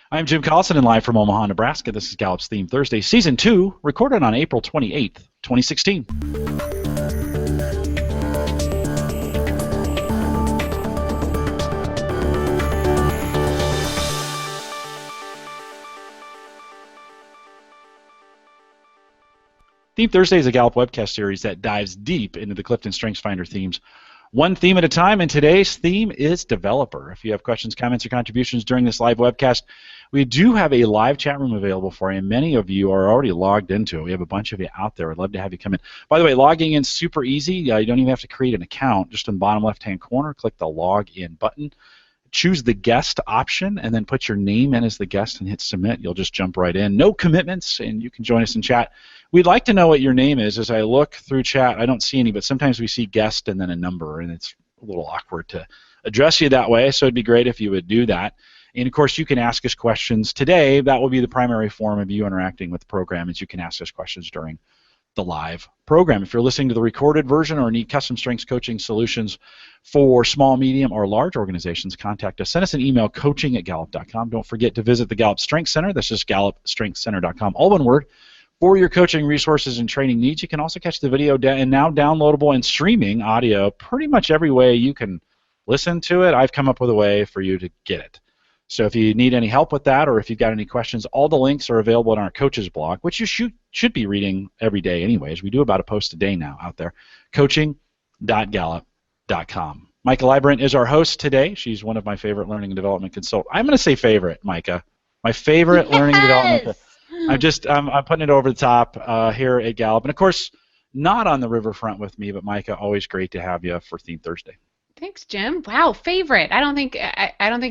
I'm Jim Collison and live from Omaha, Nebraska. This is Gallup's Theme Thursday, Season 2, recorded on April 28th, 2016. Theme Thursday is a Gallup webcast series that dives deep into the CliftonStrengths Finder themes, one theme at a time, and today's theme is developer. If you have questions, comments, or contributions during this live webcast, we do have a live chat room available for you, and many of you are already logged into it. We have a bunch of you out there. I'd love to have you come in. By the way, logging in is super easy. You don't even have to create an account. Just in the bottom left-hand corner, click the Log In button. Choose the guest option and then put your name in as the guest and hit submit. You'll just jump right in. No commitments, and you can join us in chat. We'd like to know what your name is. As I look through chat, I don't see any, but sometimes we see guest and then a number, and it's a little awkward to address you that way, so it'd be great if you would do that. And, of course, you can ask us questions today. That will be the primary form of you interacting with the program, is you can ask us questions during the live program. If you're listening to the recorded version or need custom strengths coaching solutions for small, medium, or large organizations, contact us. Send us an email, coaching@gallup.com. Don't forget to visit the Gallup Strength Center. That's just gallupstrengthcenter.com, all one word, for your coaching resources and training needs. You can also catch the video and now downloadable and streaming audio pretty much every way you can listen to it. I've come up with a way for you to get it. So if you need any help with that, or if you've got any questions, all the links are available on our coaches blog, which you should be reading every day anyways. We do about a post a day now out there, coaching.gallup.com. Micah Librant is our host today. She's one of my favorite learning and development consultants. I'm going to say favorite, Micah. My favorite learning and development. I'm putting it over the top here at Gallup. And, of course, not on the riverfront with me, but Micah, always great to have you for Theme Thursday. Thanks, Jim. Wow, favorite. I don't think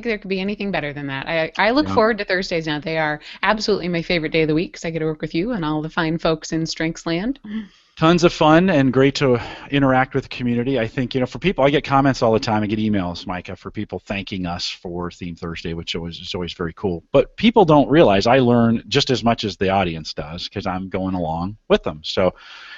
there could be anything better than that. I look forward to Thursdays now. They are absolutely my favorite day of the week because I get to work with you and all the fine folks in Strengths Land. Tons of fun and great to interact with the community. I think, for people, I get comments all the time. I get emails, Micah, for people thanking us for Theme Thursday, which is always very cool. But people don't realize I learn just as much as the audience does because I'm going along with them. So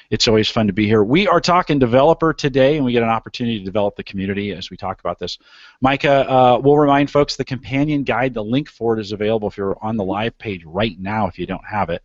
it's always fun to be here. We are talking developer today, and we get an opportunity to develop the community as we talk about this. Micah, we'll remind folks the companion guide, the link for it is available if you're on the live page right now if you don't have it.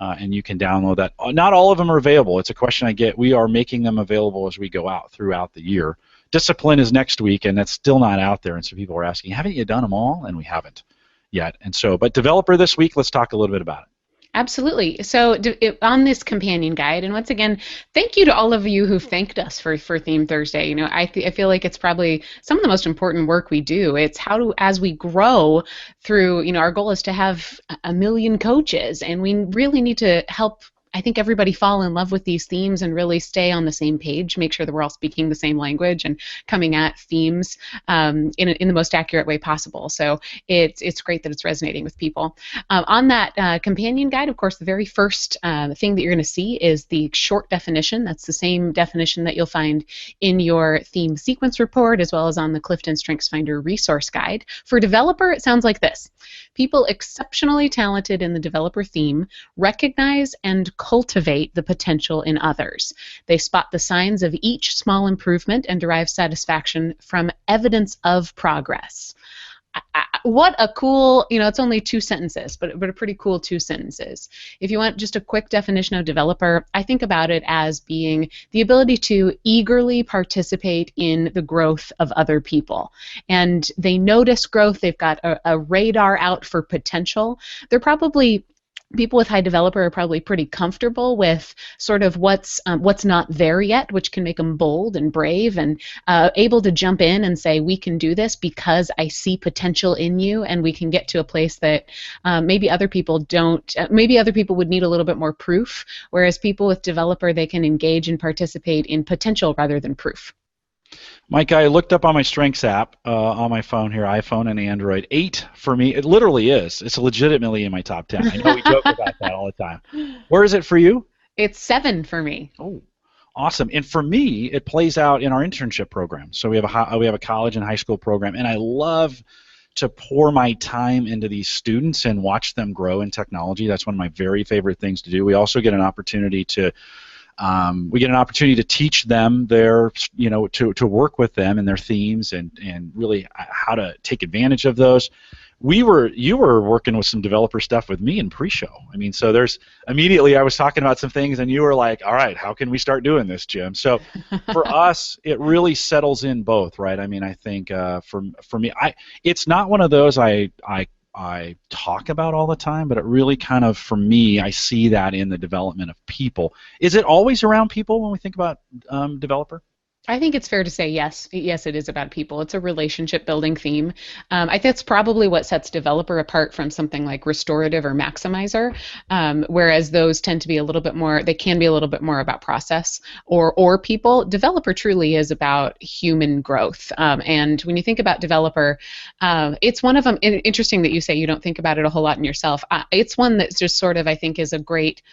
And you can download that. Not all of them are available. It's a question I get. We are making them available as we go out throughout the year. Discipline is next week, and that's still not out there. And so people are asking, haven't you done them all? And we haven't yet. And so, but developer this week, let's talk a little bit about it. Absolutely. So on this companion guide, and once again, thank you to all of you who've thanked us for Theme Thursday. I feel like it's probably some of the most important work we do. It's as we grow through, our goal is to have 1 million coaches, and we really need to help, I think, everybody fall in love with these themes and really stay on the same page, make sure that we're all speaking the same language and coming at themes in the most accurate way possible. So it's great that it's resonating with people. On that companion guide, of course, the very first thing that you're going to see is the short definition. That's the same definition that you'll find in your theme sequence report as well as on the CliftonStrengths Finder resource guide. For developer, it sounds like this. People exceptionally talented in the developer theme recognize and cultivate the potential in others. They spot the signs of each small improvement and derive satisfaction from evidence of progress. What a cool, it's only 2 sentences, but a pretty cool 2 sentences. If you want just a quick definition of developer, I think about it as being the ability to eagerly participate in the growth of other people. And they notice growth, they've got a radar out for potential. They're probably people with high developer are probably pretty comfortable with sort of what's not there yet, which can make them bold and brave and able to jump in and say, we can do this because I see potential in you, and we can get to a place that maybe other people don't. Maybe other people would need a little bit more proof, whereas people with developer, they can engage and participate in potential rather than proof. Mike, I looked up on my Strengths app on my phone here, iPhone and Android. 8 for me. It literally is. It's legitimately in my top 10. I know we joke about that all the time. Where is it for you? It's 7 for me. Oh, awesome. And for me, it plays out in our internship program. So we have a college and high school program, and I love to pour my time into these students and watch them grow in technology. That's one of my very favorite things to do. We also get an opportunity to We get an opportunity to teach them their, to work with them and their themes and really how to take advantage of those. You were working with some developer stuff with me in pre-show. I mean, so there's immediately I was talking about some things and you were like, all right, how can we start doing this, Jim? So for us, it really settles in both, right? I mean, I think for me, it's not one of those I talk about all the time, but it really kind of, for me, I see that in the development of people. Is it always around people when we think about developer? I think it's fair to say yes. Yes, it is about people. It's a relationship building theme. I think that's probably what sets developer apart from something like restorative or maximizer, whereas those tend to be a little bit more, they can be a little bit more about process or people. Developer truly is about human growth. And when you think about developer, it's one of them, interesting that you say you don't think about it a whole lot in yourself. It's one that's just sort of, I think, is a great,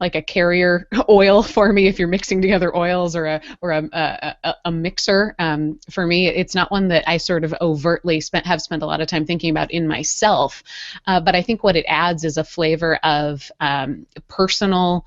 like a carrier oil for me if you're mixing together oils or a mixer. For me, it's not one that I sort of overtly have spent a lot of time thinking about in myself, but I think what it adds is a flavor of personal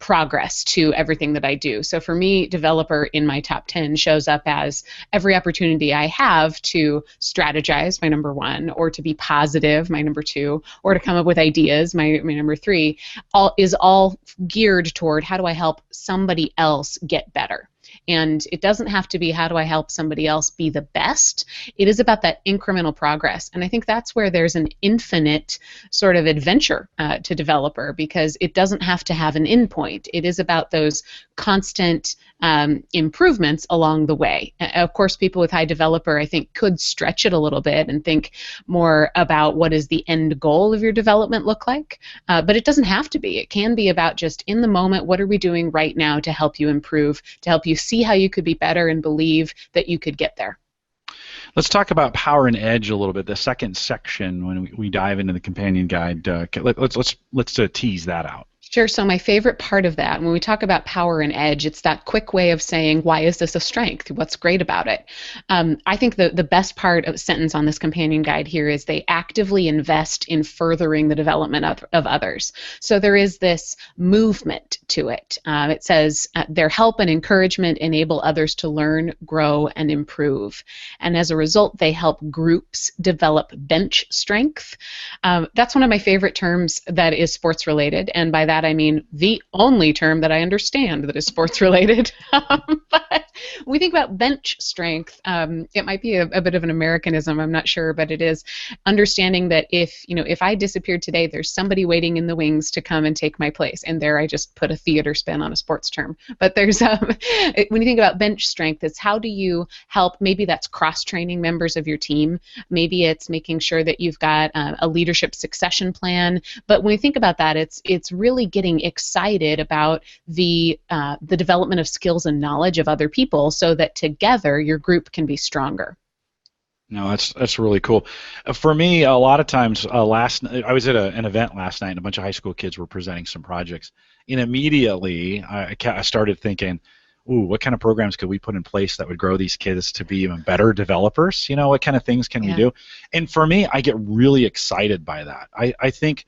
progress to everything that I do. So for me, developer in my top 10 shows up as every opportunity I have to strategize, my number 1, or to be positive, my number 2, or to come up with ideas, my number 3, all geared toward how do I help somebody else get better. And it doesn't have to be how do I help somebody else be the best. It is about that incremental progress. And I think that's where there's an infinite sort of adventure to developer, because it doesn't have to have an endpoint. It is about those constant improvements along the way. Of course, people with high developer, I think, could stretch it a little bit and think more about what does the end goal of your development look like. But it doesn't have to be. It can be about just in the moment, what are we doing right now to help you improve, to help you see how you could be better and believe that you could get there. Let's talk about power and edge a little bit. The second section, when we dive into the companion guide, let's tease that out. Sure. So my favorite part of that, when we talk about power and edge, it's that quick way of saying, why is this a strength? What's great about it? I think the best part of sentence on this companion guide here is they actively invest in furthering the development of others. So there is this movement to it. It says their help and encouragement enable others to learn, grow, and improve. And as a result, they help groups develop bench strength. That's one of my favorite terms that is sports related. And by that, I mean the only term that I understand that is sports related. But when we think about bench strength, it might be a bit of an Americanism, I'm not sure, but it is understanding that if I disappeared today, there's somebody waiting in the wings to come and take my place. And there I just put a theater spin on a sports term. But there's when you think about bench strength, it's how do you help, maybe that's cross-training members of your team, maybe it's making sure that you've got a leadership succession plan. But when you think about that, it's really getting excited about the development of skills and knowledge of other people so that together your group can be stronger. No, that's really cool. For me, a lot of times, I was at an event last night, and a bunch of high school kids were presenting some projects, and immediately I started thinking, ooh, what kind of programs could we put in place that would grow these kids to be even better developers? What kind of things can we do? And for me, I get really excited by that. I think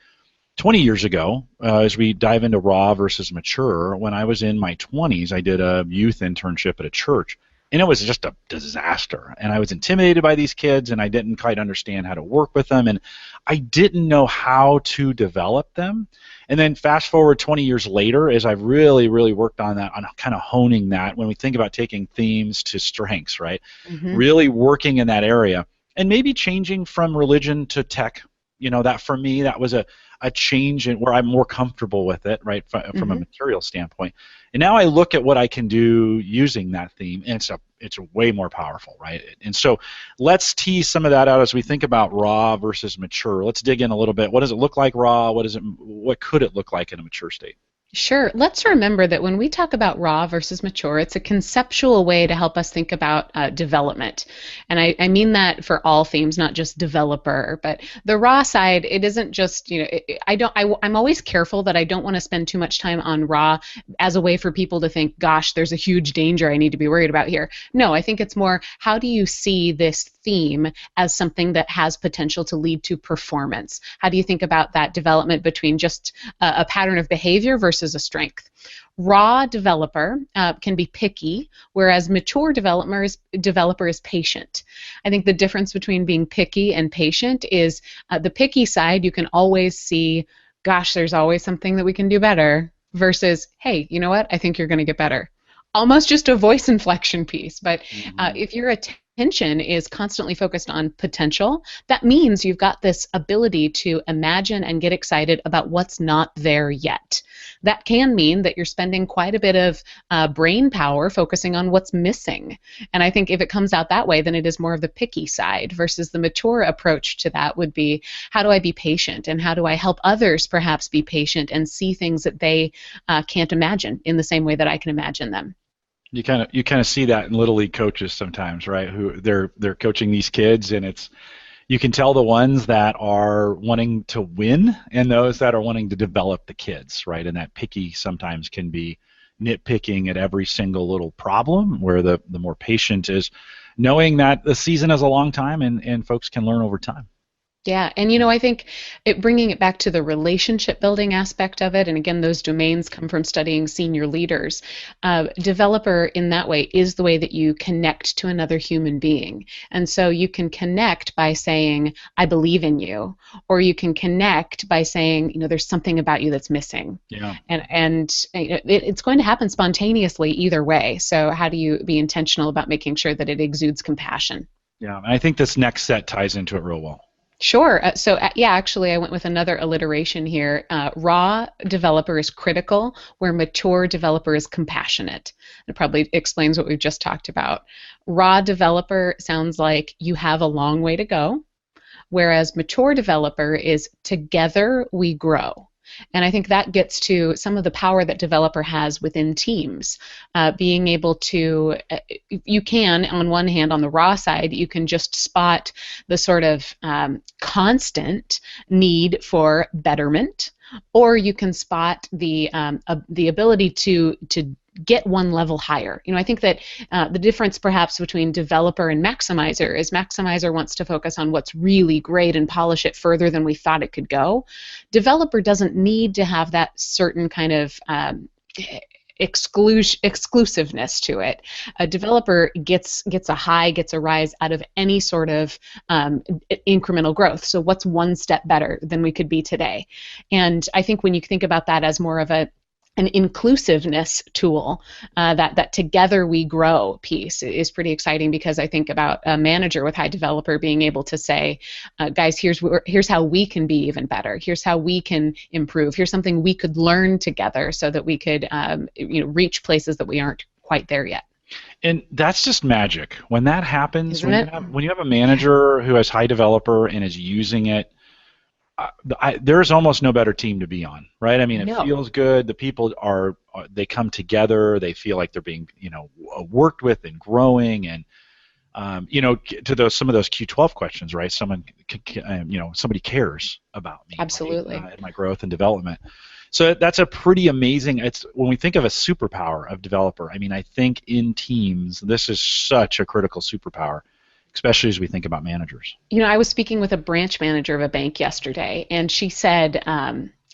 20 years ago, as we dive into raw versus mature, when I was in my 20s, I did a youth internship at a church, and it was just a disaster. And I was intimidated by these kids, and I didn't quite understand how to work with them, and I didn't know how to develop them. And then fast forward 20 years later, as I've really, really worked on that, on kind of honing that, when we think about taking themes to strengths, right? Mm-hmm. Really working in that area, and maybe changing from religion to tech. That for me, that was a change in where I'm more comfortable with it, right, from a material standpoint. And now I look at what I can do using that theme, and it's way more powerful, right? And so let's tease some of that out as we think about raw versus mature. Let's dig in a little bit. What does it look like raw? What could it look like in a mature state? Sure. Let's remember that when we talk about raw versus mature, it's a conceptual way to help us think about development. And I mean that for all themes, not just developer. But the raw side, it isn't just, I'm always careful that I don't want to spend too much time on raw as a way for people to think, gosh, there's a huge danger I need to be worried about here. No, I think it's more, how do you see this theme as something that has potential to lead to performance? How do you think about that development between just a pattern of behavior versus is a strength. Raw developer can be picky, whereas mature developer is patient. I think the difference between being picky and patient is the picky side, you can always see, gosh, there's always something that we can do better, versus, hey, you know what? I think you're going to get better. Almost just a voice inflection piece. But if your attention is constantly focused on potential, that means you've got this ability to imagine and get excited about what's not there yet. That can mean that you're spending quite a bit of brain power focusing on what's missing. And I think if it comes out that way, then it is more of the picky side, versus the mature approach to that would be, how do I be patient, and how do I help others perhaps be patient and see things that they can't imagine in the same way that I can imagine them. You kind of see that in little league coaches sometimes, right? Who they're coaching these kids, and you can tell the ones that are wanting to win and those that are wanting to develop the kids, right? And that picky sometimes can be nitpicking at every single little problem, where the more patient is knowing that the season is a long time and folks can learn over time. Yeah, and I think bringing it back to the relationship building aspect of it, and again, those domains come from studying senior leaders. Developer in that way is the way that you connect to another human being. And so you can connect by saying, I believe in you, or you can connect by saying, there's something about you that's missing. Yeah. And it's going to happen spontaneously either way. So how do you be intentional about making sure that it exudes compassion? Yeah, and I think this next set ties into it real well. Sure. Actually, I went with another alliteration here. Raw developer is critical, where mature developer is compassionate. It probably explains what we've just talked about. Raw developer sounds like you have a long way to go, whereas mature developer is together we grow. And I think that gets to some of the power that developer has within teams. Being able to, you can, on one hand, on the raw side, you can just spot the sort of constant need for betterment, or you can spot the ability to get one level higher. I think that the difference perhaps between developer and maximizer is maximizer wants to focus on what's really great and polish it further than we thought it could go. Developer doesn't need to have that certain kind of exclusiveness to it. A developer gets a rise out of any sort of incremental growth. So what's one step better than we could be today? And I think when you think about that as more of an inclusiveness tool, that together we grow piece is pretty exciting, because I think about a manager with high developer being able to say, guys, here's how we can be even better. Here's how we can improve. Here's something we could learn together so that we could reach places that we aren't quite there yet. And that's just magic. When that happens, Isn't when you have a manager who has high developer and is using it, there's almost no better team to be on, right? I mean, it feels good. The people they come together. They feel like they're being, worked with and growing, and to some of those Q12 questions, right? Somebody cares about me, absolutely, and my growth and development. So that's a pretty amazing. It's when we think of a superpower of developer. I mean, I think in teams, this is such a critical superpower, especially as we think about managers. I was speaking with a branch manager of a bank yesterday, and she said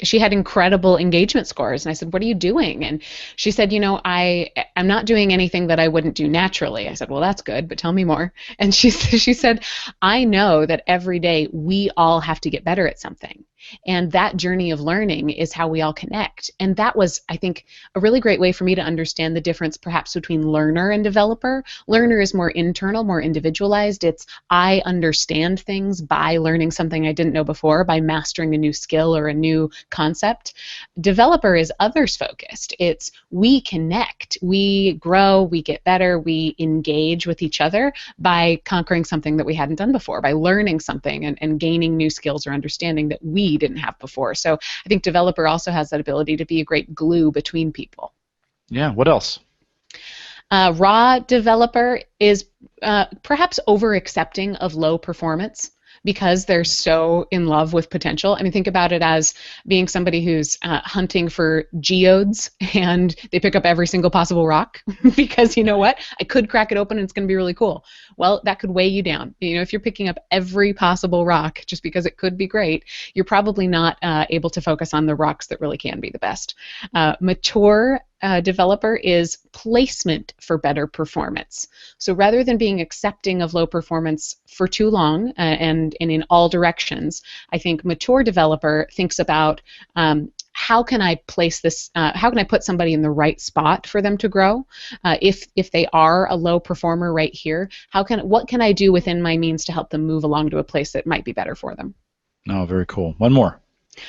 she had incredible engagement scores. And I said, what are you doing? And she said, I'm not doing anything that I wouldn't do naturally. I said, well, that's good, but tell me more. And she said, I know that every day we all have to get better at something. And that journey of learning is how we all connect. And that was, I think, a really great way for me to understand the difference perhaps between learner and developer. Learner is more internal, more individualized. It's I understand things by learning something I didn't know before, by mastering a new skill or a new concept. Developer is others focused. It's we connect, we grow, we get better, we engage with each other by conquering something that we hadn't done before, by learning something and gaining new skills or understanding that we didn't have before. So I think developer also has that ability to be a great glue between people. Yeah, what else? Raw developer is perhaps over accepting of low performance. because they're so in love with potential. I mean, think about it as being somebody who's hunting for geodes and they pick up every single possible rock because you know what? I could crack it open and it's going to be really cool. Well, that could weigh you down. You know, if you're picking up every possible rock just because it could be great, you're probably not able to focus on the rocks that really can be the best. Mature developer is placement for better performance. So rather than being accepting of low performance for too long and in all directions, I think mature developer thinks about how can I place this? How can I put somebody in the right spot for them to grow? If they are a low performer right here, what can I do within my means to help them move along to a place that might be better for them? Oh, very cool. One more.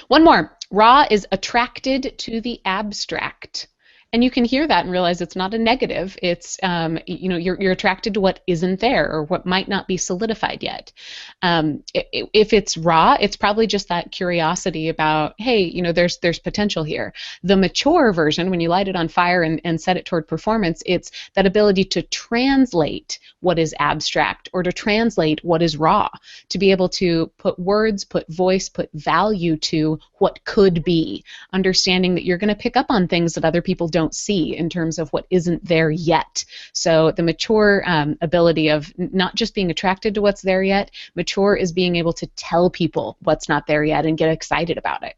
One more. Raw is attracted to the abstract. And you can hear that and realize it's not a negative. It's you're attracted to what isn't there or what might not be solidified yet. If it's raw, it's probably just that curiosity about, hey, there's potential here. The mature version, when you light it on fire and set it toward performance, it's that ability to translate what is abstract or to translate what is raw, to be able to put words, put voice, put value to what could be, understanding that you're going to pick up on things that other people don't see in terms of what isn't there yet. So the mature ability of not just being attracted to what's there yet, mature is being able to tell people what's not there yet and get excited about it.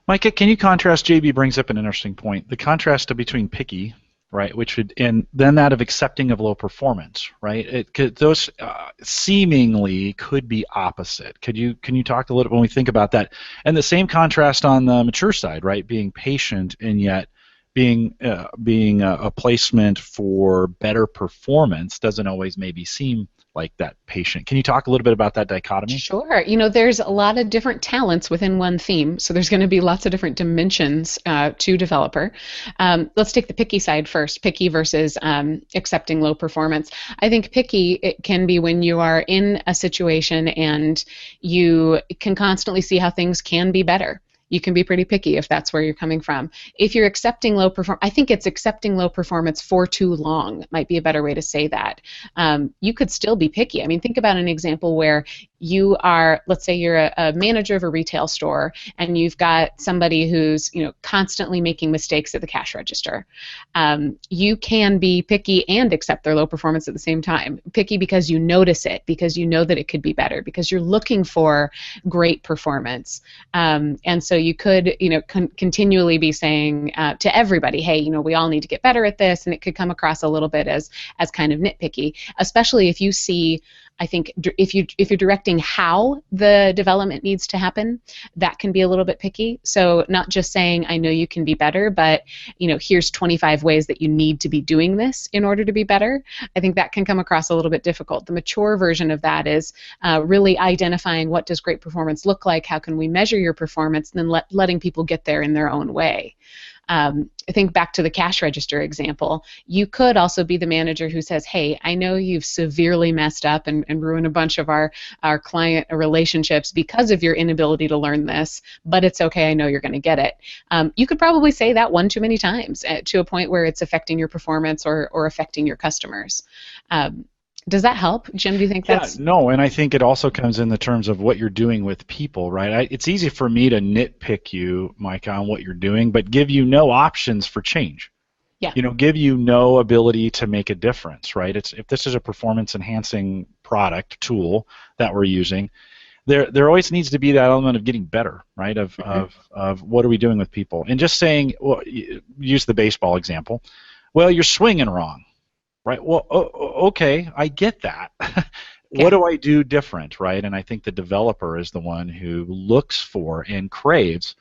Micah, can you contrast? JB brings up an interesting point. The contrast between picky, right, and then that of accepting of low performance, right? Those seemingly could be opposite. Can you talk a little when we think about that? And the same contrast on the mature side, right? Being patient and yet being a placement for better performance doesn't always maybe seem like that patient. Can you talk a little bit about that dichotomy? Sure. There's a lot of different talents within one theme, so there's going to be lots of different dimensions to developer. Let's take the picky side first, picky versus accepting low performance. I think picky, it can be when you are in a situation and you can constantly see how things can be better. You can be pretty picky if that's where you're coming from. If you're accepting low performance, I think it's accepting low performance for too long might be a better way to say that. You could still be picky. I mean, think about an example where you are, let's say you're a manager of a retail store and you've got somebody who's constantly making mistakes at the cash register. You can be picky and accept their low performance at the same time. Picky because you notice it, because you know that it could be better, because you're looking for great performance. And so you could continually be saying to everybody, hey, we all need to get better at this, and it could come across a little bit as kind of nitpicky, especially if you see, I think if you're directing how the development needs to happen, that can be a little bit picky. So not just saying, I know you can be better, but here's 25 ways that you need to be doing this in order to be better. I think that can come across a little bit difficult. The mature version of that is really identifying what does great performance look like, how can we measure your performance, and then letting people get there in their own way. I think back to the cash register example, you could also be the manager who says, hey, I know you've severely messed up and ruined a bunch of our client relationships because of your inability to learn this, but it's okay, I know you're going to get it. You could probably say that one too many times to a point where it's affecting your performance or affecting your customers. Does that help, Jim? Do you think that's... Yeah, no, and I think it also comes in the terms of what you're doing with people, right? It's easy for me to nitpick you, Mike, on what you're doing, but give you no options for change. Yeah. Give you no ability to make a difference, right? If this is a performance-enhancing product, tool that we're using, there always needs to be that element of getting better, right? Of what are we doing with people? And just saying, well, use the baseball example, well, you're swinging wrong. Right. Well, okay, I get that. What do I do different, right? And I think the developer is the one who looks for and craves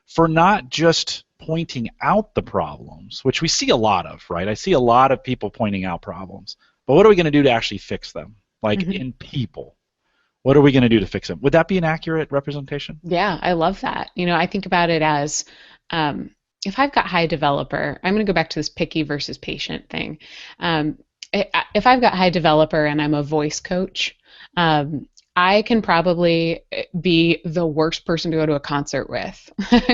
for not just pointing out the problems, which we see a lot of, right? I see a lot of people pointing out problems, but what are we going to do to actually fix them? Like in people, what are we going to do to fix them? Would that be an accurate representation? Yeah, I love that. I think about it as if I've got high developer, I'm going to go back to this picky versus patient thing. If I've got high developer and I'm a voice coach, I can probably be the worst person to go to a concert with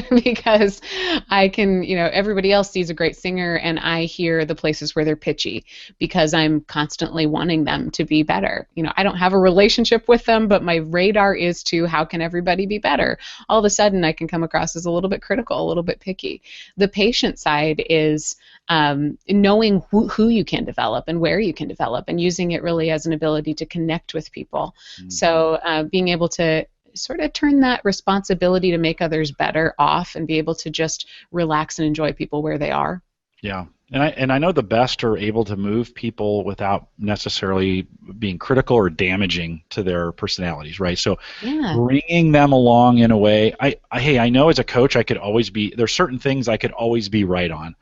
because I can, everybody else sees a great singer and I hear the places where they're pitchy because I'm constantly wanting them to be better. I don't have a relationship with them, but my radar is to how can everybody be better? All of a sudden, I can come across as a little bit critical, a little bit picky. The patient side is knowing who you can develop and where you can develop and using it really as an ability to connect with people. So being able to sort of turn that responsibility to make others better off and be able to just relax and enjoy people where they are. Yeah. And I know the best are able to move people without necessarily being critical or damaging to their personalities, right? So bringing them along in a way, I know as a coach there's certain things I could always be right on.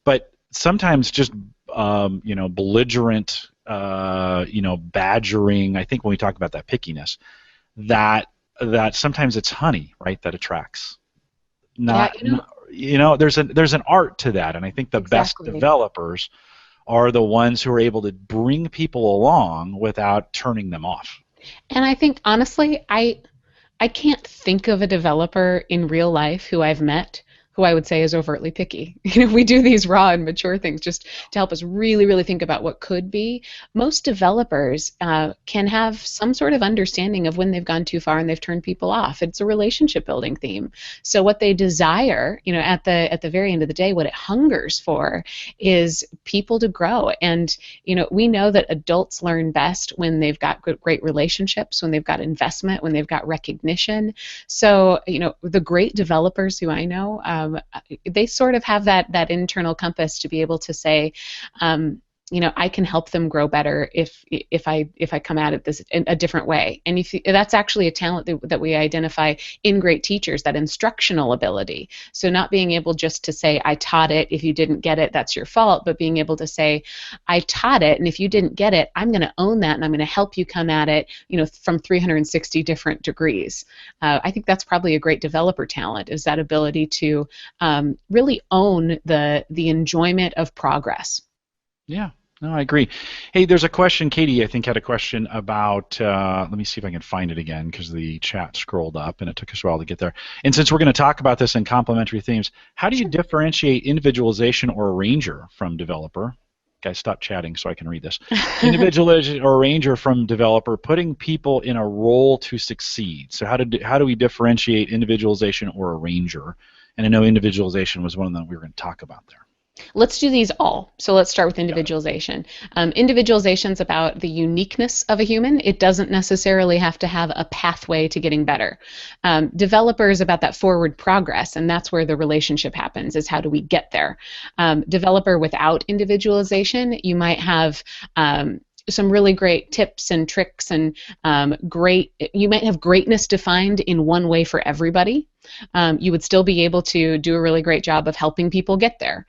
But sometimes just belligerent, badgering. I think when we talk about that pickiness, that sometimes it's honey, right, that attracts. There's an art to that, and I think the best developers are the ones who are able to bring people along without turning them off. And I think honestly, I can't think of a developer in real life who I've met who I would say is overtly picky. We do these raw and mature things just to help us really, really think about what could be. Most developers can have some sort of understanding of when they've gone too far and they've turned people off. It's a relationship building theme. So what they desire, at the very end of the day, what it hungers for is people to grow. And, we know that adults learn best when they've got great relationships, when they've got investment, when they've got recognition. So, the great developers who I know, they sort of have that internal compass to be able to say, I can help them grow better if I come at it this in a different way. And that's actually a talent that we identify in great teachers, that instructional ability. So not being able just to say, I taught it, if you didn't get it, that's your fault, but being able to say, I taught it, and if you didn't get it, I'm going to own that, and I'm going to help you come at it, from 360 different degrees. I think that's probably a great developer talent, is that ability to really own the enjoyment of progress. Yeah, no, I agree. Hey, there's a question. Katie, I think, had a question about, let me see if I can find it again because the chat scrolled up and it took us a while to get there. And since we're going to talk about this in complementary themes, how do you differentiate individualization or arranger from developer? Guys, stop chatting so I can read this. Individualization or arranger from developer, putting people in a role to succeed. So how do we differentiate individualization or arranger? And I know individualization was one of them we were going to talk about there. Let's do these all. So let's start with individualization. Individualization is about the uniqueness of a human. It doesn't necessarily have to have a pathway to getting better. Developer is about that forward progress, and that's where the relationship happens, is how do we get there. Developer without individualization, you might have some really great tips and tricks and you might have greatness defined in one way for everybody. You would still be able to do a really great job of helping people get there.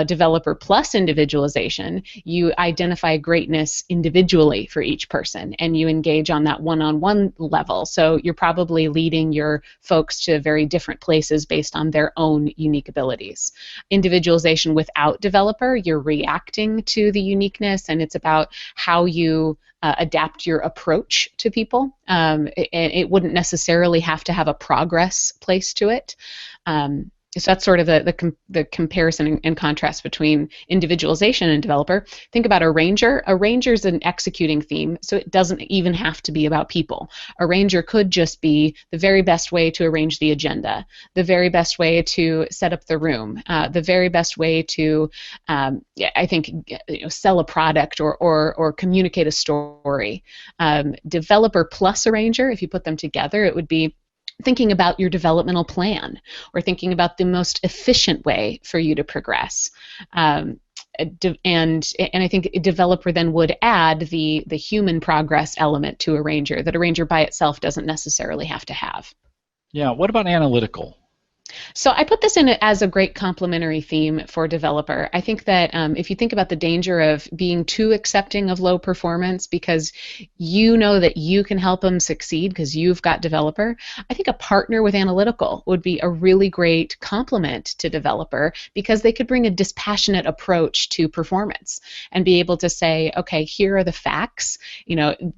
Developer plus individualization, you identify greatness individually for each person, and you engage on that one-on-one level. So you're probably leading your folks to very different places based on their own unique abilities. Individualization without developer, you're reacting to the uniqueness, and it's about how you adapt your approach to people. It wouldn't necessarily have to have a progress place to it. So that's sort of the comparison and contrast between individualization and developer. Think about arranger. Arranger is an executing theme, so it doesn't even have to be about people. Arranger could just be the very best way to arrange the agenda, the very best way to set up the room, the very best way to, I think, sell a product or communicate a story. Developer plus arranger, if you put them together, it would be thinking about your developmental plan or thinking about the most efficient way for you to progress. And I think a developer then would add the human progress element to arranger that arranger by itself doesn't necessarily have to have. Yeah, what about analytical? So I put this in as a great complementary theme for developer. I think that if you think about the danger of being too accepting of low performance because you know that you can help them succeed because you've got developer, I think a partner with analytical would be a really great complement to developer because they could bring a dispassionate approach to performance and be able to say, okay, here are the facts.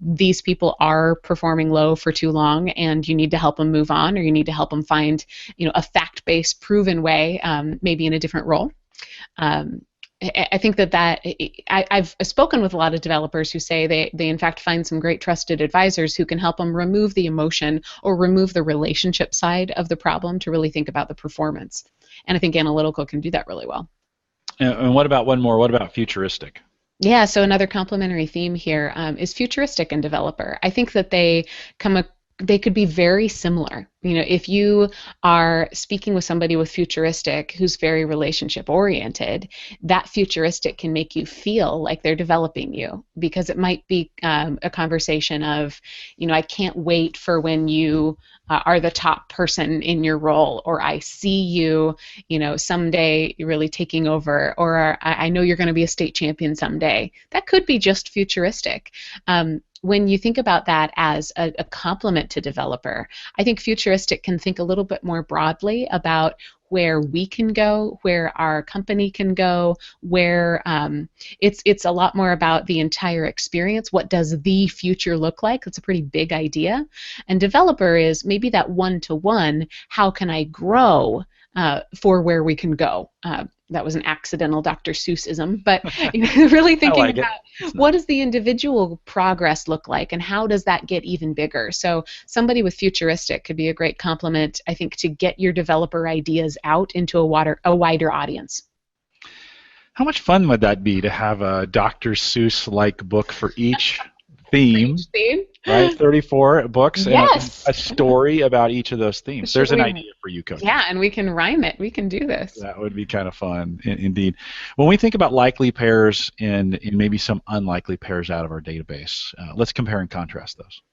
These people are performing low for too long and you need to help them move on, or you need to help them find a fact-based, proven way, maybe in a different role. I think that I've spoken with a lot of developers who say they in fact find some great trusted advisors who can help them remove the emotion or remove the relationship side of the problem to really think about the performance. And I think analytical can do that really well. And what about one more? What about futuristic? Yeah, so another complementary theme here is futuristic and developer. I think that they could be very similar. If you are speaking with somebody with futuristic who's very relationship oriented, that futuristic can make you feel like they're developing you, because it might be a conversation of, I can't wait for when you are the top person in your role, or I see you, someday really taking over, or I know you're going to be a state champion someday. That could be just futuristic. When you think about that as a complement to developer, I think futuristic can think a little bit more broadly about where we can go, where our company can go, where it's a lot more about the entire experience. What does the future look like? That's a pretty big idea. And developer is maybe that one-to-one, how can I grow for where we can go? That was an accidental Dr. Seussism, but really thinking about what does the individual progress look like, and how does that get even bigger? So somebody with futuristic could be a great complement, I think, to get your developer ideas out into a wider audience. How much fun would that be to have a Dr. Seuss-like book for each theme? Right, 34 books, yes. And a story about each of those themes. There's an idea for you, Coach. Yeah, and we can rhyme it. We can do this. That would be kind of fun, indeed. When we think about likely pairs and maybe some unlikely pairs out of our database, let's compare and contrast those.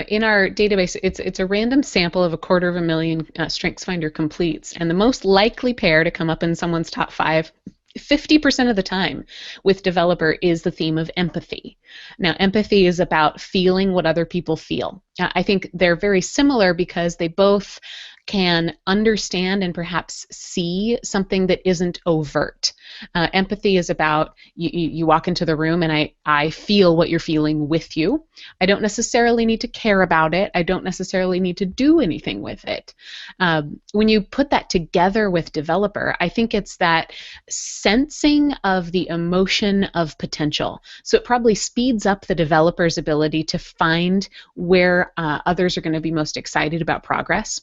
In our database, it's a random sample of 250,000 StrengthsFinder completes, and the most likely pair to come up in someone's top 5 50% of the time with developer is the theme of empathy. Now, empathy is about feeling what other people feel. I think they're very similar because they both can understand and perhaps see something that isn't overt. Empathy is about you walk into the room and I feel what you're feeling with you. I don't necessarily need to care about it. I don't necessarily need to do anything with it. When you put that together with developer, I think it's that sensing of the emotion of potential. So it probably speeds up the developer's ability to find where others are going to be most excited about progress.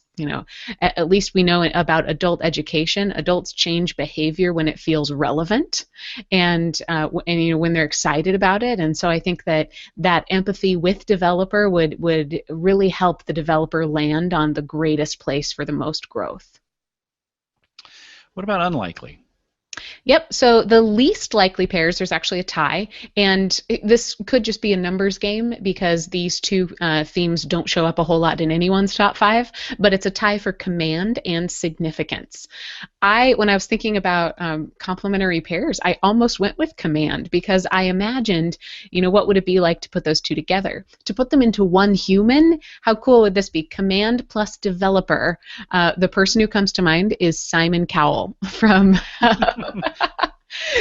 At least we know about adult education. Adults change behavior when it feels relevant, and when they're excited about it. And so I think that empathy with developer would really help the developer land on the greatest place for the most growth. What about unlikely? Yep, so the least likely pairs, there's actually a tie, and this could just be a numbers game because these two themes don't show up a whole lot in anyone's top 5, but it's a tie for command and significance. When I was thinking about complementary pairs, I almost went with command because I imagined, what would it be like to put those two together? To put them into one human, how cool would this be? Command plus developer. The person who comes to mind is Simon Cowell from...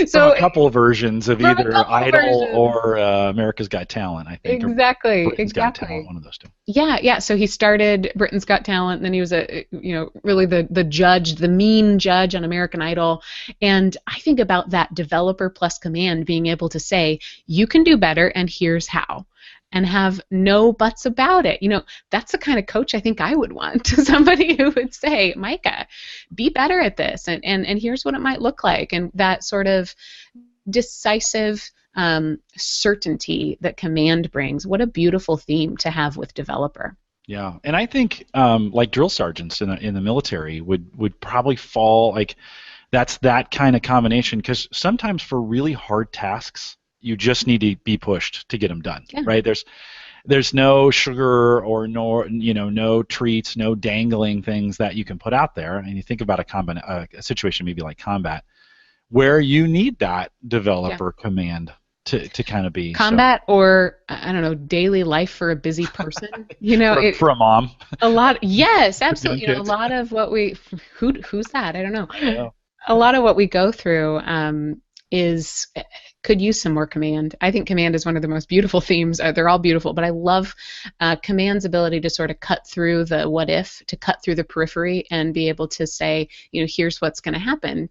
So from a couple of versions of either Idol or America's Got Talent, I think. Exactly. Britain's Got Talent, one of those two. Yeah. So he started Britain's Got Talent, and then he was really the judge, the mean judge on American Idol. And I think about that developer plus command being able to say, you can do better, and here's how. And have no buts about it. That's the kind of coach I think I would want. Somebody who would say, Micah, be better at this, and here's what it might look like. And that sort of decisive certainty that command brings. What a beautiful theme to have with developer. Yeah, and I think like drill sergeants in the military would probably fall, like that's that kind of combination, because sometimes for really hard tasks, you just need to be pushed to get them done, right? there's no sugar or no treats, no dangling things that you can put out there. And you think about a situation maybe like combat, where you need that Yeah. developer command to kind of be so Combat or I don't know, daily life for a busy person. You know, for a mom a lot. Yes, with young absolutely. You know, a kids. lot of what who's that? I don't know. I don't know. A lot of what we go through is could use some more command. I think command is one of the most beautiful themes. They're all beautiful, but I love command's ability to sort of cut through the what if, to cut through the periphery, and be able to say, you know, here's what's going to happen.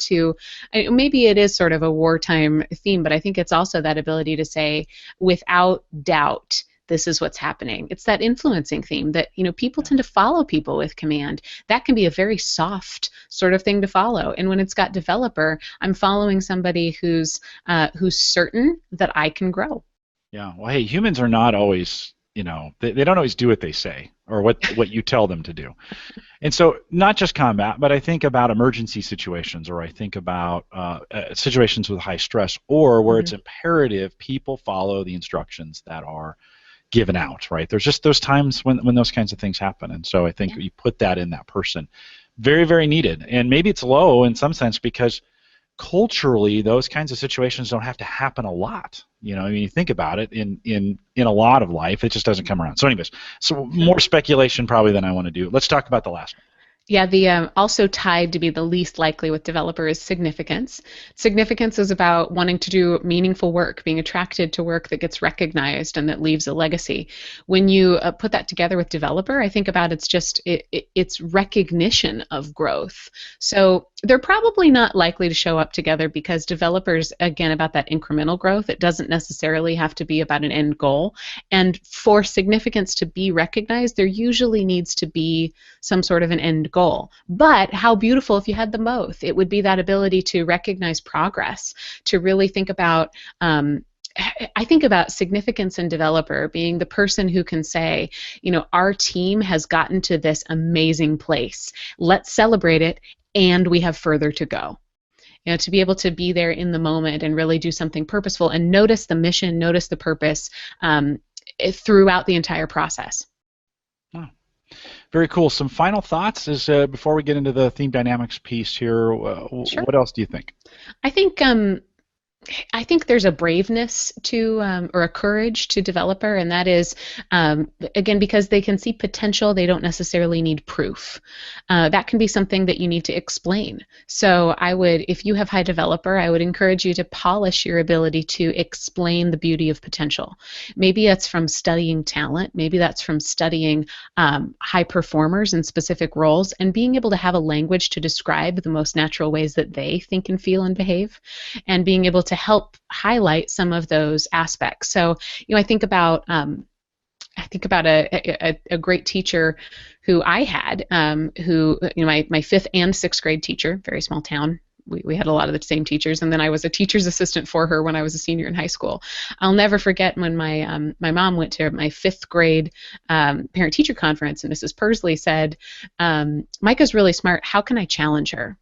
Maybe it is sort of a wartime theme, but I think it's also that ability to say, without doubt, this is what's happening. It's that influencing theme that, you know, people tend to follow people with command. That can be a very soft sort of thing to follow. And when it's got developer, I'm following somebody who's certain that I can grow. Yeah. Well, hey, humans are not always, they don't always do what they say or what you tell them to do. And so not just combat, but I think about emergency situations, or I think about situations with high stress, or where it's imperative people follow the instructions that are given out, right? There's just those times when those kinds of things happen. And so I think you put that in that person. Very, very needed. And maybe it's low in some sense because culturally those kinds of situations don't have to happen a lot. I mean, you think about it in a lot of life, it just doesn't come around. So anyways, so more speculation probably than I want to do. Let's talk about the last one. Yeah, the also tied to be the least likely with developer is significance. Significance is about wanting to do meaningful work, being attracted to work that gets recognized and that leaves a legacy. When you put that together with developer, I think about it's recognition of growth. So they're probably not likely to show up together because developers, again, about that incremental growth, it doesn't necessarily have to be about an end goal. And for significance to be recognized, there usually needs to be some sort of an end goal. But how beautiful if you had them both. It would be that ability to recognize progress, to really think about I think about significance in developer being the person who can say, our team has gotten to this amazing place. Let's celebrate it, and we have further to go. To be able to be there in the moment and really do something purposeful and notice the mission, notice the purpose throughout the entire process. Oh, very cool. Some final thoughts before we get into the theme dynamics piece here. Sure. What else do you think? I think there's a braveness to, or a courage to developer, and that is, again, because they can see potential, they don't necessarily need proof. That can be something that you need to explain. So if you have high developer, I would encourage you to polish your ability to explain the beauty of potential. Maybe that's from studying talent, maybe that's from studying high performers in specific roles, and being able to have a language to describe the most natural ways that they think and feel and behave, and being able to help highlight some of those aspects. So, I think about a great teacher who I had, who my fifth and sixth grade teacher, very small town. We had a lot of the same teachers, and then I was a teacher's assistant for her when I was a senior in high school. I'll never forget when my mom went to my fifth grade parent-teacher conference, and Mrs. Persley said, "Micah's really smart. How can I challenge her?"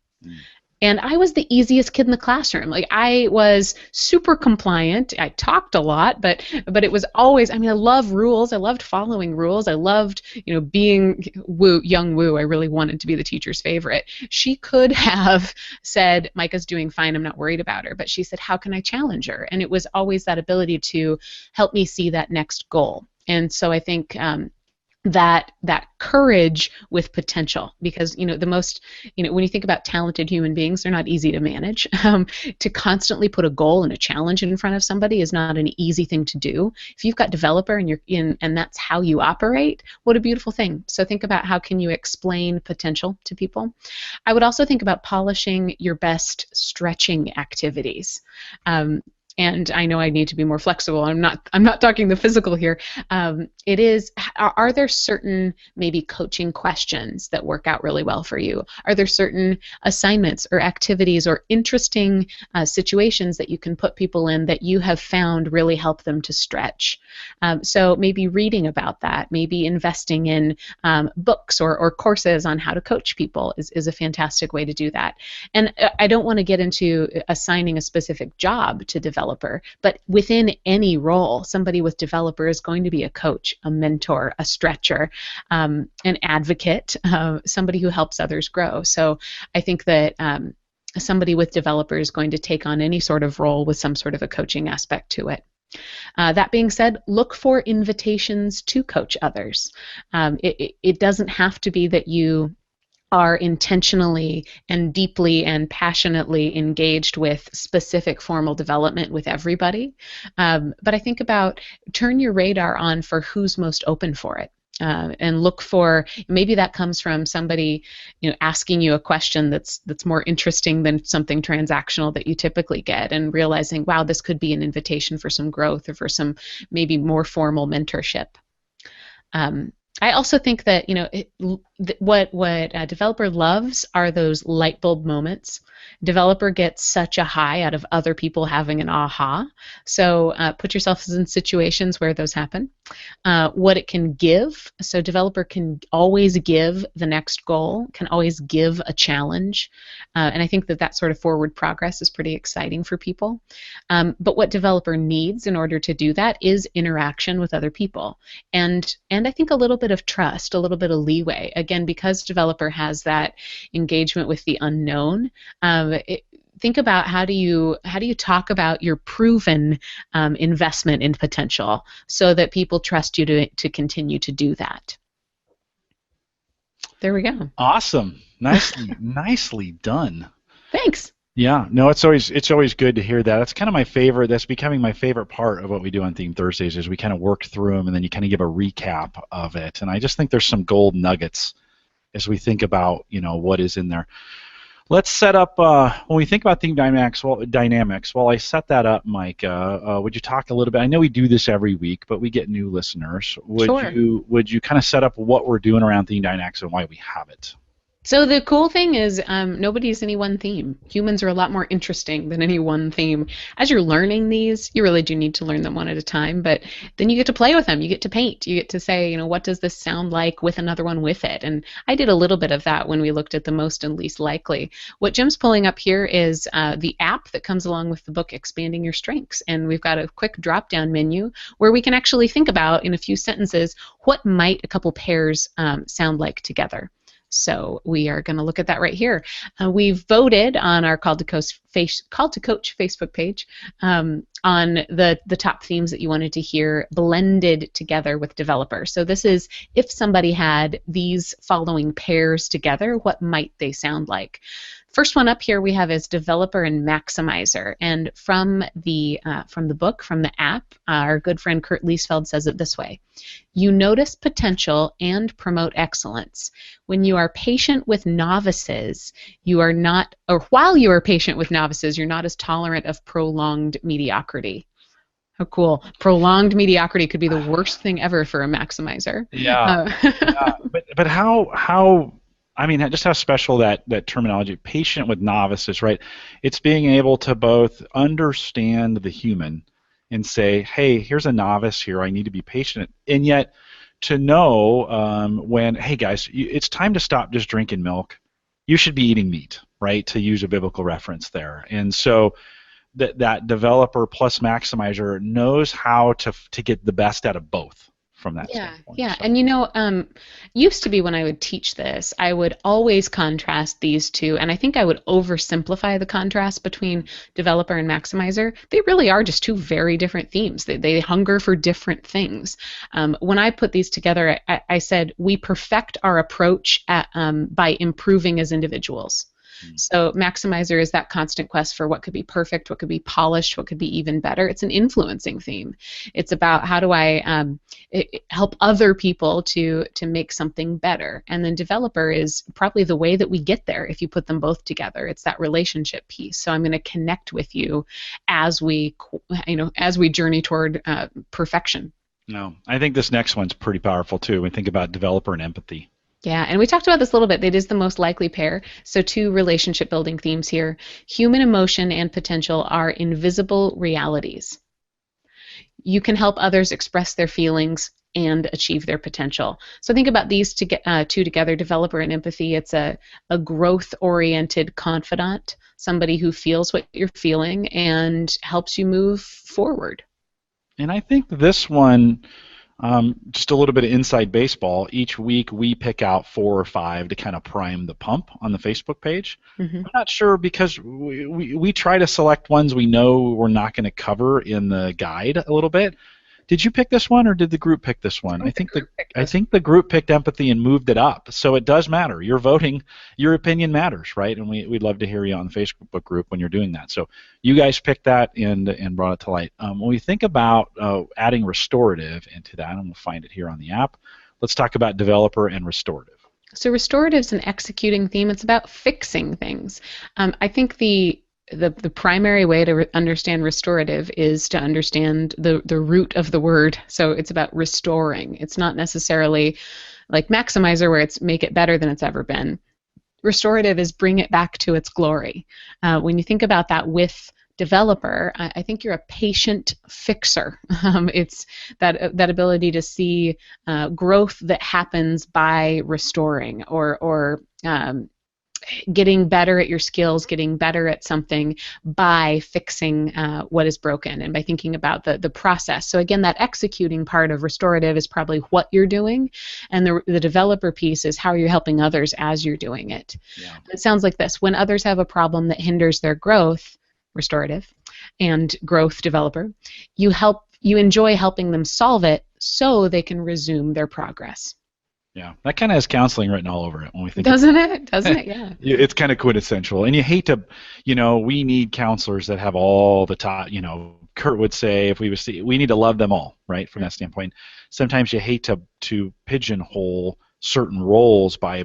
And I was the easiest kid in the classroom. Like, I was super compliant. I talked a lot, but it was always, I love rules. I loved following rules. I loved, being young Woo. I really wanted to be the teacher's favorite. She could have said, "Micah's doing fine. I'm not worried about her." But she said, "How can I challenge her?" And it was always that ability to help me see that next goal. And so I think that courage with potential, because the most, when you think about talented human beings, they're not easy to manage. To constantly put a goal and a challenge in front of somebody is not an easy thing to do. If you've got developer and that's how you operate, what a beautiful thing. So think about how can you explain potential to people. I would also think about polishing your best stretching activities. And I know I need to be more flexible. I'm not talking the physical here. It is, are there certain maybe coaching questions that work out really well for you? Are there certain assignments or activities or interesting situations that you can put people in that you have found really help them to stretch? So maybe reading about that, maybe investing in books or courses on how to coach people is a fantastic way to do that. And I don't want to get into assigning a specific job to develop. developer, but within any role, somebody with developer is going to be a coach, a mentor, a stretcher, an advocate, somebody who helps others grow. So I think that somebody with developer is going to take on any sort of role with some sort of a coaching aspect to it. That being said, look for invitations to coach others. It doesn't have to be that you are intentionally and deeply and passionately engaged with specific formal development with everybody. But I think about turn your radar on for who's most open for it. And look for, maybe that comes from somebody, asking you a question that's more interesting than something transactional that you typically get, and realizing, wow, this could be an invitation for some growth or for some maybe more formal mentorship. I also think that what a developer loves are those light bulb moments. Developer gets such a high out of other people having an aha. So put yourselves in situations where those happen. What it can give. So developer can always give the next goal, can always give a challenge. And I think that sort of forward progress is pretty exciting for people. But what developer needs in order to do that is interaction with other people. And I think a little bit of trust, a little bit of leeway. Again, because developer has that engagement with the unknown, think about how do you talk about your proven investment in potential so that people trust you to continue to do that. There we go. Awesome. Nicely done. Thanks. Yeah, no, it's always good to hear that. That's kind of my favorite. That's becoming my favorite part of what we do on Theme Thursdays is we kind of work through them and then you kind of give a recap of it. And I just think there's some gold nuggets as we think about what is in there. Let's set up when we think about theme dynamics. While I set that up, Mike, would you talk a little bit? I know we do this every week, but we get new listeners. Sure. Would you kind of set up what we're doing around theme dynamics and why we have it? So the cool thing is nobody's any one theme. Humans are a lot more interesting than any one theme. As you're learning these, you really do need to learn them one at a time, but then you get to play with them. You get to paint. You get to say, what does this sound like with another one with it? And I did a little bit of that when we looked at the most and least likely. What Jim's pulling up here is the app that comes along with the book, Expanding Your Strengths. And we've got a quick drop-down menu where we can actually think about, in a few sentences, what might a couple pairs sound like together. So we are going to look at that right here. We've voted on our Call to Coach Facebook page on the top themes that you wanted to hear blended together with developer. So this is if somebody had these following pairs together, what might they sound like? First one up here we have is developer and maximizer, and from the book, from the app, our good friend Kurt Liesfeld says it this way: you notice potential and promote excellence. When you are patient with novices, while you are patient with novices, you're not as tolerant of prolonged mediocrity. How cool. Prolonged mediocrity could be the worst thing ever for a maximizer. Yeah. But how just how special that terminology, patient with novices, right? It's being able to both understand the human and say, hey, here's a novice here, I need to be patient, and yet to know when, hey guys, it's time to stop just drinking milk. You should be eating meat, right? To use a biblical reference there. And so that developer plus maximizer knows how to get the best out of both. From that standpoint. Yeah, and used to be when I would teach this, I would always contrast these two, and I think I would oversimplify the contrast between developer and maximizer. They really are just two very different themes. They hunger for different things. When I put these together, I said we perfect our approach by improving as individuals. So maximizer is that constant quest for what could be perfect, what could be polished, what could be even better. It's an influencing theme. It's about how do I help other people to make something better. And then developer is probably the way that we get there if you put them both together. It's that relationship piece. So I'm going to connect with you as we journey toward perfection. No, I think this next one's pretty powerful too. When we think about developer and empathy. Yeah, and we talked about this a little bit. It is the most likely pair. So two relationship building themes here. Human emotion and potential are invisible realities. You can help others express their feelings and achieve their potential. So think about these two together, developer and empathy. It's a growth-oriented confidant, somebody who feels what you're feeling and helps you move forward. And I think this one, just a little bit of inside baseball. Each week we pick out 4 or 5 to kind of prime the pump on the Facebook page. Mm-hmm. I'm not sure because we try to select ones we know we're not going to cover in the guide a little bit. Did you pick this one or did the group pick this one? I think the group picked empathy and moved it up. So it does matter. You're voting. Your opinion matters, right? And we'd love to hear you on the Facebook group when you're doing that. So you guys picked that and brought it to light. When we think about adding restorative into that, and we'll find it here on the app, let's talk about developer and restorative. So restorative is an executing theme. It's about fixing things. I think the primary way to understand restorative is to understand the root of the word. So it's about restoring. It's not necessarily like maximizer where it's make it better than it's ever been. Restorative is bring it back to its glory. When you think about that with developer, I think you're a patient fixer. It's that ability to see growth that happens by restoring or getting better at your skills, getting better at something by fixing what is broken and by thinking about the process. So again, that executing part of restorative is probably what you're doing, and the developer piece is how you're helping others as you're doing it. Yeah. It sounds like this. When others have a problem that hinders their growth, restorative, and growth, developer, you enjoy helping them solve it so they can resume their progress. Yeah, that kind of has counseling written all over it when we think. Doesn't it? Doesn't it? Yeah. It's kind of quintessential, and you hate to, we need counselors that have all the top. Kurt would say if we need to love them all, right? From that standpoint, sometimes you hate to pigeonhole certain roles by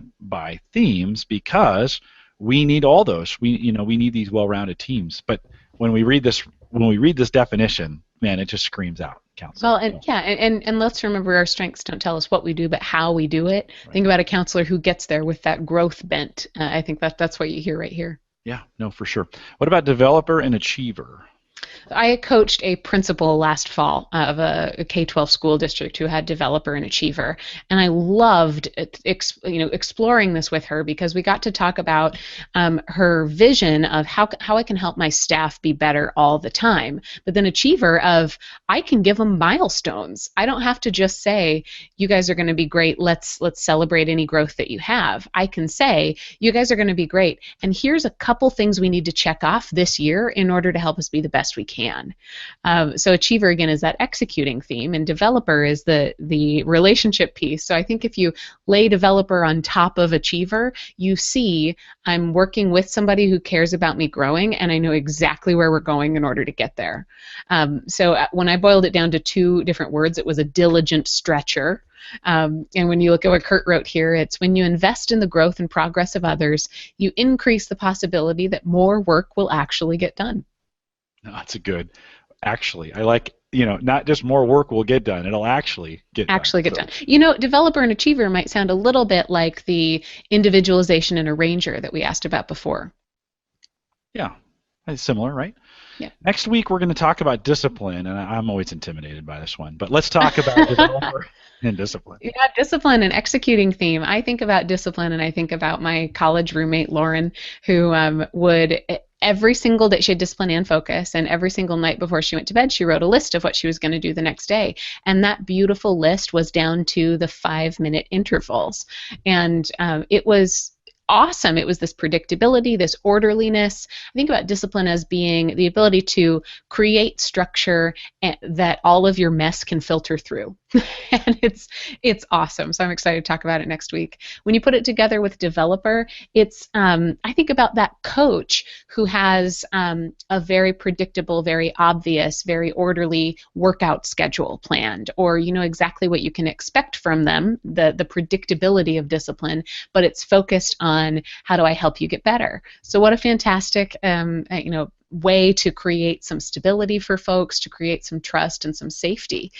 themes because we need all those. We need these well-rounded teams. But when we read this definition, man, it just screams out. Counselor. Well, and let's remember our strengths don't tell us what we do, but how we do it. Right. Think about a counselor who gets there with that growth bent. I think that's what you hear right here. Yeah, no, for sure. What about developer and achiever? I coached a principal last fall of a K-12 school district who had developer and achiever, and I loved exploring this with her because we got to talk about her vision of how I can help my staff be better all the time. But then achiever of I can give them milestones. I don't have to just say you guys are going to be great. Let's celebrate any growth that you have. I can say you guys are going to be great, and here's a couple things we need to check off this year in order to help us be the best we can. So achiever again is that executing theme, and developer is the relationship piece. So I think if you lay developer on top of achiever, you see I'm working with somebody who cares about me growing, and I know exactly where we're going in order to get there. So when I boiled it down to 2 different words, it was a diligent stretcher. And when you look at what Kurt wrote here, it's when you invest in the growth and progress of others, you increase the possibility that more work will actually get done. No, that's a good. Actually, I like, not just more work will get done. It'll actually get done. Developer and achiever might sound a little bit like the individualization and arranger that we asked about before. Yeah, it's similar, right? Yeah. Next week, we're going to talk about discipline, and I'm always intimidated by this one. But let's talk about developer and discipline. Yeah, discipline and executing theme. I think about discipline, and I think about my college roommate, Lauren, who would... Every single day she had discipline and focus, and every single night before she went to bed, she wrote a list of what she was going to do the next day. And that beautiful list was down to the 5-minute intervals. And it was awesome. It was this predictability, this orderliness. I think about discipline as being the ability to create structure that all of your mess can filter through. And it's awesome. So I'm excited to talk about it next week. When you put it together with developer, it's I think about that coach who has a very predictable, very obvious, very orderly workout schedule planned, or you know exactly what you can expect from them, the predictability of discipline, but it's focused on how do I help you get better. So what a fantastic way to create some stability for folks, to create some trust and some safety.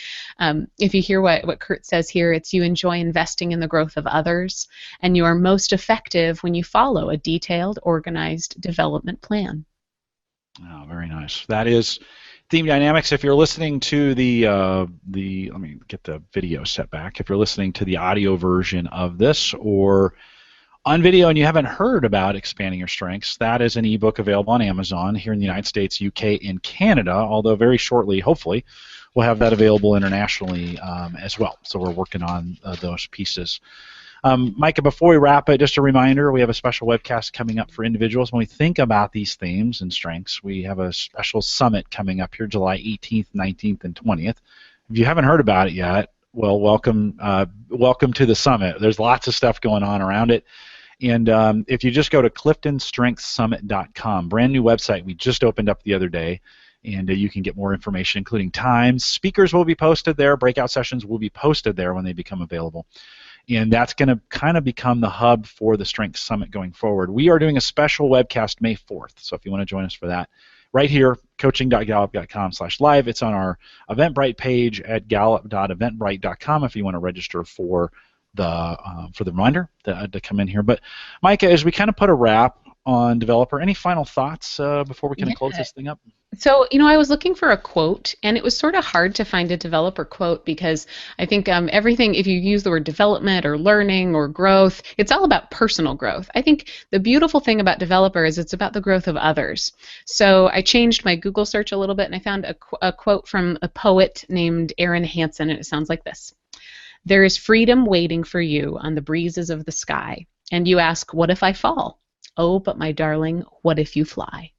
If you hear what Kurt says here, it's you enjoy investing in the growth of others, and you are most effective when you follow a detailed, organized development plan. Oh, very nice. That is theme dynamics. If you're listening to the let me get the video set back. If you're listening to the audio version of this or on video and you haven't heard about Expanding Your Strengths, that is an ebook available on Amazon here in the United States, UK, and Canada, although very shortly, hopefully, we'll have that available internationally as well. So we're working on those pieces. Micah, before we wrap it, just a reminder, we have a special webcast coming up for individuals. When we think about these themes and strengths, we have a special summit coming up here July 18th, 19th, and 20th. If you haven't heard about it yet, well, welcome to the summit. There's lots of stuff going on around it. And if you just go to CliftonStrengthsSummit.com, brand new website we just opened up the other day, and you can get more information, including times. Speakers will be posted there. Breakout sessions will be posted there when they become available. And that's going to kind of become the hub for the Strength Summit going forward. We are doing a special webcast May 4th, so if you want to join us for that, right here, coaching.gallup.com/live. It's on our Eventbrite page at gallup.eventbrite.com if you want to register for the reminder to come in here. But Micah, as we kind of put a wrap on Developer, any final thoughts before we kind of close this thing up? So, I was looking for a quote, and it was sort of hard to find a developer quote because I think everything, if you use the word development or learning or growth, it's all about personal growth. I think the beautiful thing about developer is it's about the growth of others. So I changed my Google search a little bit, and I found a quote from a poet named Aaron Hansen, and it sounds like this. "There is freedom waiting for you on the breezes of the sky, and you ask, what if I fall? Oh, but my darling, what if you fly?"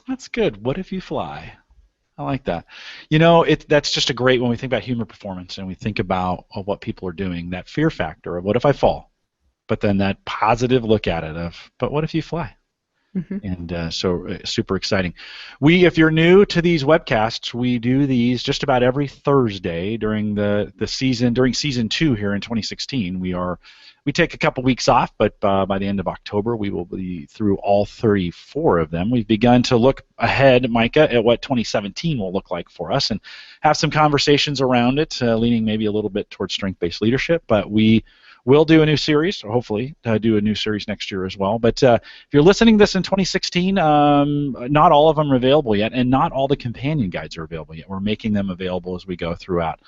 That's good. What if you fly? I like that. That's just a great, when we think about human performance and we think about what people are doing, that fear factor of what if I fall? But then that positive look at it of, but what if you fly? And so super exciting. If you're new to these webcasts, we do these just about every Thursday during the season, during season 2 here in 2016. We take a couple weeks off, but by the end of October, we will be through all 34 of them. We've begun to look ahead, Micah, at what 2017 will look like for us and have some conversations around it, leaning maybe a little bit towards strength-based leadership, but we will do a new series, or hopefully do a new series next year as well. But if you're listening to this in 2016, not all of them are available yet, and not all the companion guides are available yet. We're making them available as we go throughout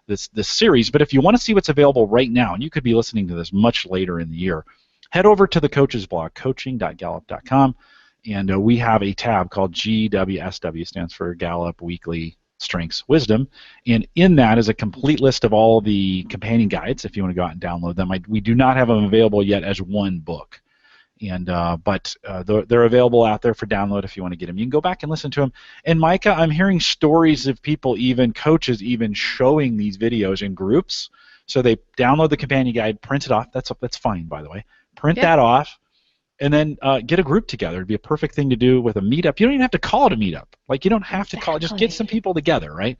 this series. But if you want to see what's available right now, and you could be listening to this much later in the year, head over to the coach's blog, coaching.gallup.com, and we have a tab called GWSW, stands for Gallup Weekly Strengths Wisdom, and in that is a complete list of all the companion guides if you want to go out and download them. We do not have them available yet as one book, but they're available out there for download if you want to get them. You can go back and listen to them. And Micah, I'm hearing stories of people, even coaches, even showing these videos in groups. So they download the companion guide, print it off. That's fine, by the way. Print that off, and then get a group together. It'd be a perfect thing to do with a meetup. You don't even have to call it a meetup. Like, you don't have to call it. Just get some people together, right?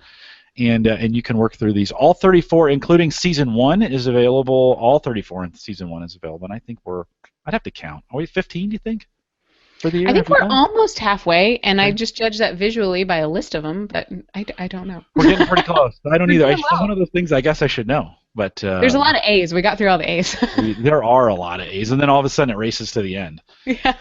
And you can work through these. All 34, including Season 1, is available. All 34 in Season 1 is available. And I think I'd have to count. Are we 15, do you think, for the year? I think we're almost halfway, and I just judge that visually by a list of them, but I don't know. We're getting pretty close. I don't either. It's one of those things I guess I should know. But there's a lot of A's. We got through all the A's. There are a lot of A's, and then all of a sudden it races to the end. Yeah.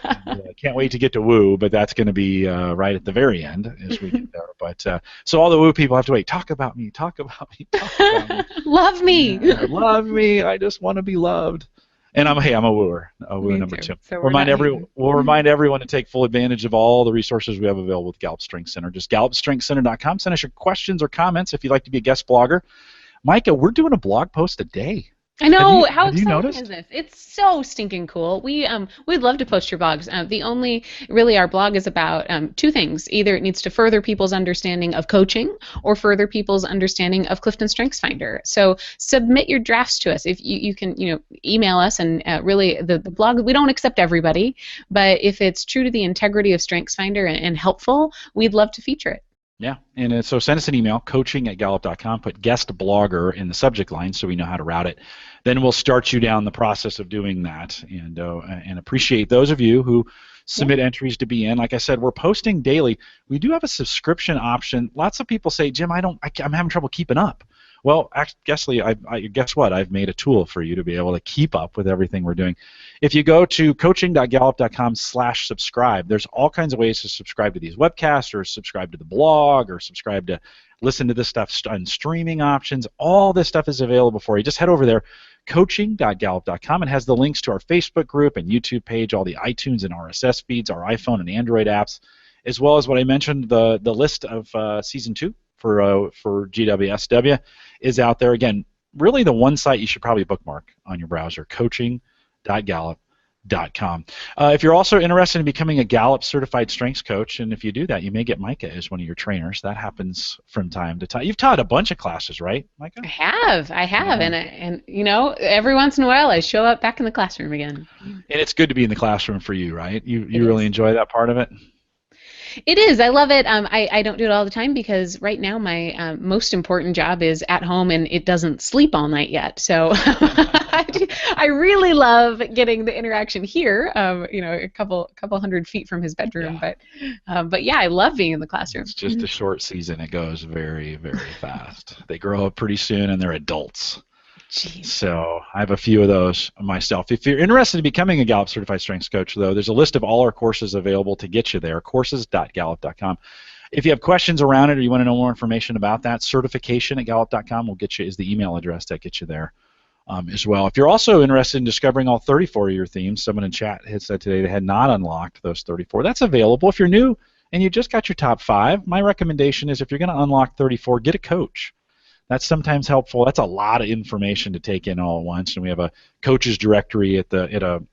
Can't wait to get to Woo, but that's going to be right at the very end as we get there. But so all the Woo people have to wait. Talk about me. Talk about me. Talk about me. Love me. Love me. I just want to be loved. And I'm a wooer. A woo number 2. So we'll remind everyone to take full advantage of all the resources we have available with Gallup Strength Center. Just gallupstrengthcenter.com. Send us your questions or comments if you'd like to be a guest blogger. Micah, we're doing a blog post a day. I know. How exciting is this? It's so stinking cool. We'd love to post your blogs. Our blog is about 2 things. Either it needs to further people's understanding of coaching or further people's understanding of Clifton Strengths Finder. So submit your drafts to us. If you can, email us, and really the blog, we don't accept everybody, but if it's true to the integrity of Strengths Finder and helpful, we'd love to feature it. Yeah, and so send us an email, coaching@gallup.com, put guest blogger in the subject line so we know how to route it. Then we'll start you down the process of doing that, and appreciate those of you who submit entries to be in. Like I said, we're posting daily. We do have a subscription option. Lots of people say, Jim, I'm having trouble keeping up. Well, guess what? I've made a tool for you to be able to keep up with everything we're doing. If you go to coaching.gallup.com/subscribe, there's all kinds of ways to subscribe to these webcasts or subscribe to the blog or subscribe to listen to this stuff on streaming options. All this stuff is available for you. Just head over there, coaching.gallup.com. It has the links to our Facebook group and YouTube page, all the iTunes and RSS feeds, our iPhone and Android apps, as well as what I mentioned, the list of Season 2 for GWSW is out there. Again, really the one site you should probably bookmark on your browser, coaching.gallup.com. If you're also interested in becoming a Gallup certified strengths coach, and if you do that, you may get Micah as one of your trainers. That happens from time to time. You've taught a bunch of classes, right, Micah? I have, yeah. and you know, every once in a while I show up back in the classroom again. And it's good to be in the classroom for you, right? You really enjoy that part of it? It is. I love it. I don't do it all the time because right now my most important job is at home and it doesn't sleep all night yet. So I really love getting the interaction here. You know, a couple hundred feet from his bedroom. Yeah. But yeah, I love being in the classroom. It's just a short season. It goes very, very fast. They grow up pretty soon and they're adults. Jeez. So I have a few of those myself. If you're interested in becoming a Gallup Certified Strengths Coach, though, there's a list of all our courses available to get you there, courses.gallup.com. If you have questions around it or you want to know more information about that, certification@gallup.com will get you is the email address that gets you there as well. If you're also interested in discovering all 34 of your themes, someone in chat had said today they had not unlocked those 34. That's available. If you're new and you just got your top 5, my recommendation is if you're going to unlock 34, get a coach. That's sometimes helpful. That's a lot of information to take in all at once, and we have a coaches directory at the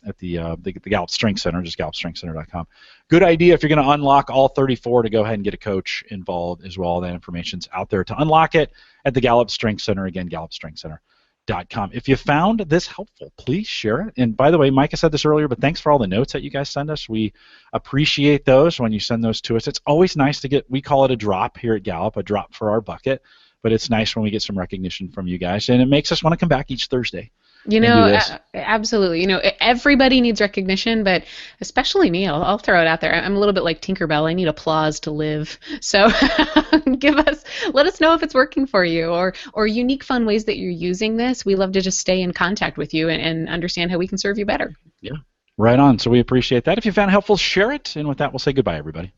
Gallup Strength Center, just gallupstrengthcenter.com. Good idea if you're going to unlock all 34 to go ahead and get a coach involved as well. That information's out there to unlock it at the Gallup Strength Center, again, gallupstrengthcenter.com. If you found this helpful, please share it. And by the way, Micah said this earlier, but thanks for all the notes that you guys send us. We appreciate those when you send those to us. It's always nice to get, we call it a drop here at Gallup, a drop for our bucket. But it's nice when we get some recognition from you guys, and it makes us want to come back each Thursday. You know, absolutely. You know, everybody needs recognition, but especially me. I'll throw it out there. I'm a little bit like Tinkerbell. I need applause to live. So let us know if it's working for you, or unique, fun ways that you're using this. We love to just stay in contact with you and understand how we can serve you better. Yeah, right on. So we appreciate that. If you found it helpful, share it. And with that, we'll say goodbye, everybody.